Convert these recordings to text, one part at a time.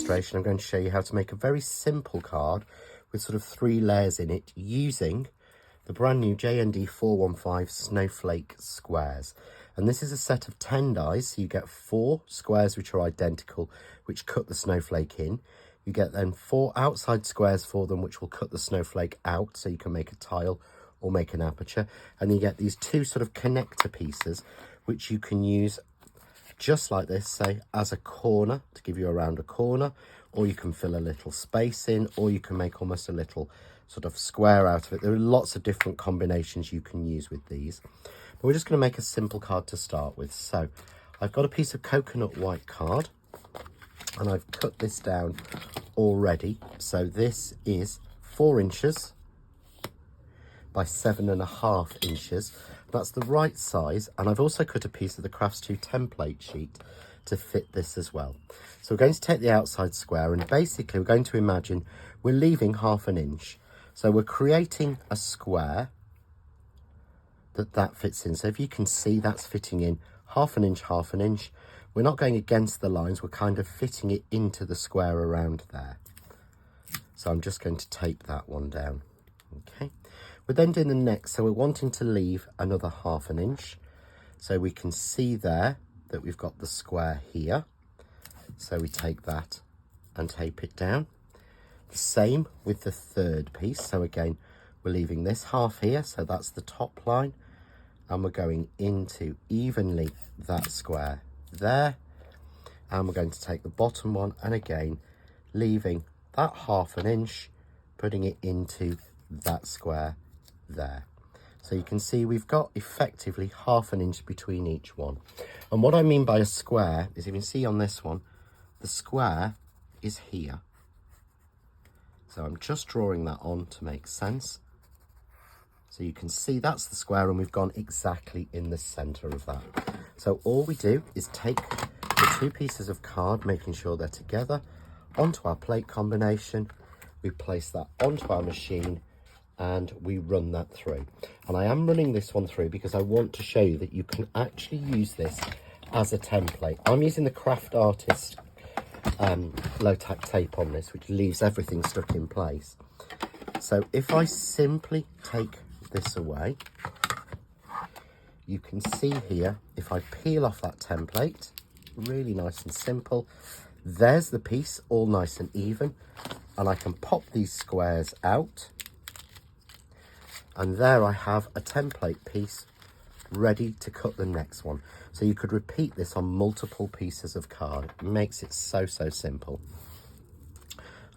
demonstration, I'm going to show you how to make a very simple card with sort of 3 layers in it using the brand new JND415 Snowflake squares. And this is a set of 10 dies, so you get 4 squares which are identical, which cut the snowflake in. You get then 4 outside squares for them, which will cut the snowflake out, so you can make a tile or make an aperture. And you get these 2 sort of connector pieces, which you can use just like this, say, as a corner to give you around a corner, or you can fill a little space in, or you can make almost a little sort of square out of it. There are lots of different combinations you can use with these. But we're just going to make a simple card to start with. So I've got a piece of coconut white card, and I've cut this down already. So this is 4 inches by 7.5 inches. That's the right size, and I've also cut a piece of the Crafts 2 template sheet to fit this as well. So we're going to take the outside square, and basically we're going to imagine we're leaving 1/2 inch. So we're creating a square that fits in. So if you can see, that's fitting in 1/2 inch, 1/2 inch. We're not going against the lines, we're kind of fitting it into the square around there. So I'm just going to tape that one down. Okay. We're then doing the next, so we're wanting to leave another 1/2 inch. So we can see there that we've got the square here. So we take that and tape it down. The same with the 3rd piece. So again, we're leaving this half here, so that's the top line. And we're going into evenly that square there. And we're going to take the bottom one and again, leaving that 1/2 inch, putting it into that square there. So you can see we've got effectively 1/2 inch between each one. And what I mean by a square is, you can see on this one, the square is here. So I'm just drawing that on to make sense. So you can see that's the square, and we've gone exactly in the center of that. So all we do is take the 2 pieces of card, making sure they're together, onto our plate combination. We place that onto our machine and we run that through. And I am running this one through because I want to show you that you can actually use this as a template. I'm using the Craft Artist low tack tape on this, which leaves everything stuck in place. So if I simply take this away, you can see here, if I peel off that template, really nice and simple, there's the piece all nice and even, and I can pop these squares out, and there I have a template piece ready to cut the next one. So you could repeat this on multiple pieces of card. It makes it so simple.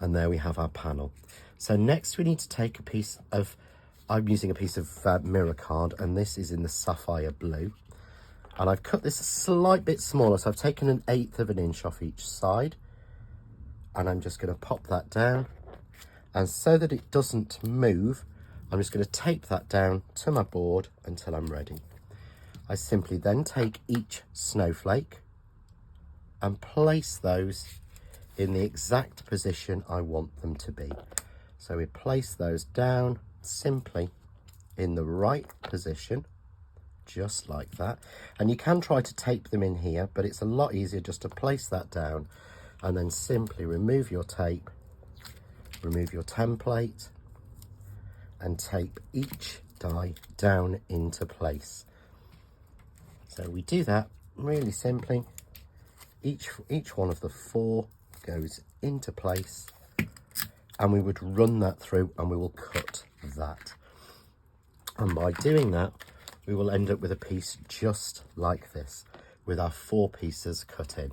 And there we have our panel. So next we need to take a piece of, I'm using a piece of mirror card, and this is in the sapphire blue. And I've cut this a slight bit smaller, so I've taken 1/8 inch off each side. And I'm just going to pop that down. And so that it doesn't move, I'm just going to tape that down to my board until I'm ready. I simply then take each snowflake and place those in the exact position I want them to be. So we place those down simply in the right position, just like that. And you can try to tape them in here, but it's a lot easier just to place that down and then simply remove your tape, remove your template, and tape each die down into place. So we do that really simply. Each one of the 4 goes into place, and we would run that through and we will cut that. And by doing that, we will end up with a piece just like this, with our 4 pieces cut in.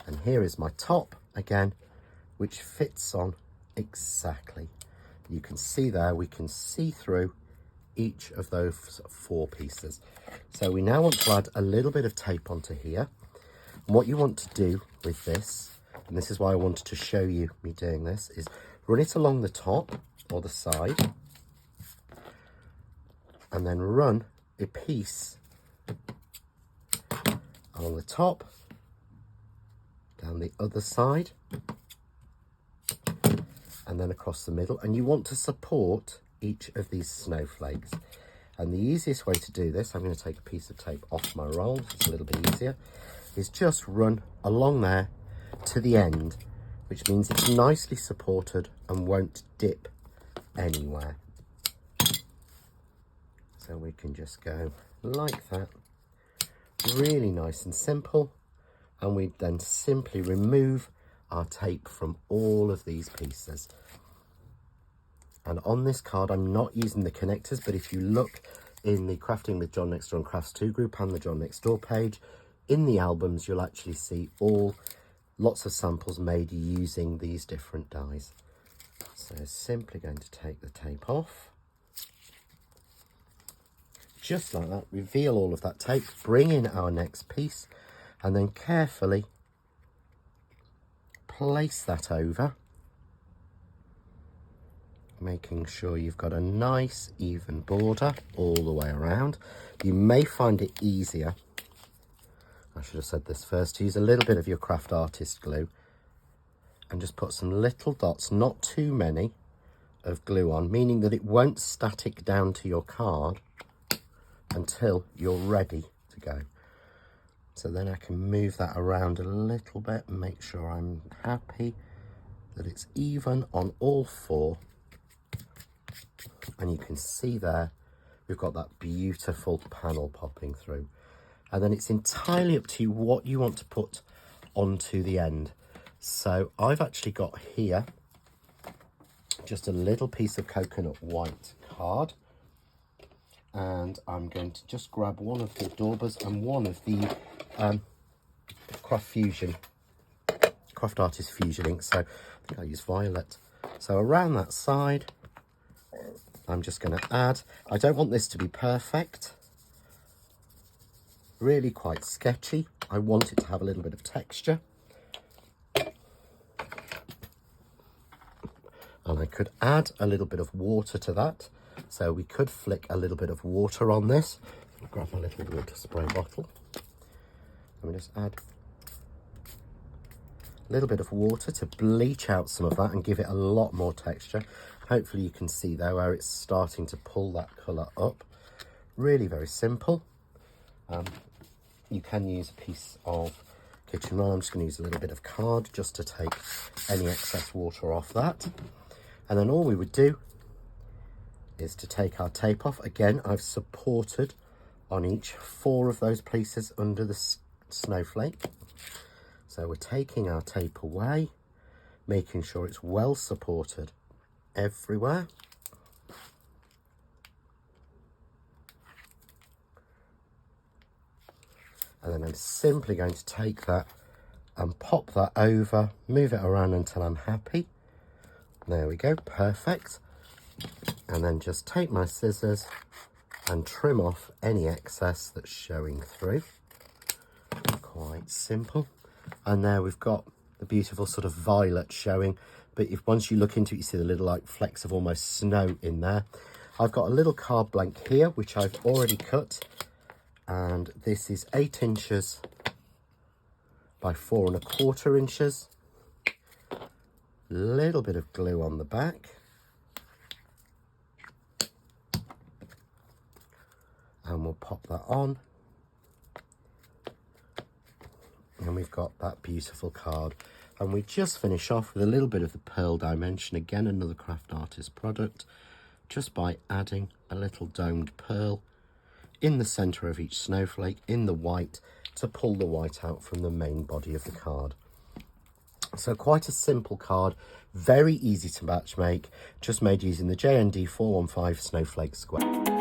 And here is my top again, which fits on exactly. You can see there, we can see through each of those 4 pieces. So we now want to add a little bit of tape onto here. And what you want to do with this, and this is why I wanted to show you me doing this, is run it along the top or the side, and then run a piece along the top, down the other side, and then across the middle. And you want to support each of these snowflakes. And the easiest way to do this, I'm going to take a piece of tape off my roll, it's a little bit easier, is just run along there to the end, which means it's nicely supported and won't dip anywhere. So we can just go like that, really nice and simple, and we then simply remove our tape from all of these pieces. And on this card, I'm not using the connectors, but if you look in the Crafting with John Next Door and Crafts 2 group and the John Next Door page, in the albums, you'll actually see lots of samples made using these different dies. So simply going to take the tape off. Just like that, reveal all of that tape, bring in our next piece, and then carefully place that over, making sure you've got a nice even border all the way around. You may find it easier, I should have said this first, to use a little bit of your craft artist glue and just put some little dots, not too many, of glue on, meaning that it won't static down to your card until you're ready to go. So then I can move that around a little bit and make sure I'm happy that it's even on all four. And you can see there, we've got that beautiful panel popping through. And then it's entirely up to you what you want to put onto the end. So I've actually got here just a little piece of coconut white card. And I'm going to just grab one of the Daubers and one of the Craft Artist Fusion ink. So I think I'll use violet. So around that side, I'm just going to add, I don't want this to be perfect, really quite sketchy. I want it to have a little bit of texture. And I could add a little bit of water to that. So we could flick a little bit of water on this. I'll grab my little water spray bottle. Let me just add a little bit of water to bleach out some of that and give it a lot more texture. Hopefully you can see there where it's starting to pull that colour up. Really very simple. You can use a piece of kitchen roll. I'm just going to use a little bit of card just to take any excess water off that. And then all we would do is to take our tape off. Again, I've supported on each 4 of those places under the snowflake. So we're taking our tape away, making sure it's well supported everywhere. And then I'm simply going to take that and pop that over, move it around until I'm happy. There we go, perfect. And then just take my scissors and trim off any excess that's showing through. Quite simple. And there we've got the beautiful sort of violet showing, but if once you look into it, you see the little like flecks of almost snow in there. I've got a little card blank here, which I've already cut, and this is 8 inches by 4 1/4 inches. Little bit of glue on the back. And we'll pop that on. And we've got that beautiful card. And we just finish off with a little bit of the pearl dimension. Again, another Craft Artist product. Just by adding a little domed pearl in the centre of each snowflake, in the white, to pull the white out from the main body of the card. So quite a simple card, very easy to batch make, just made using the JND415 Snowflake square.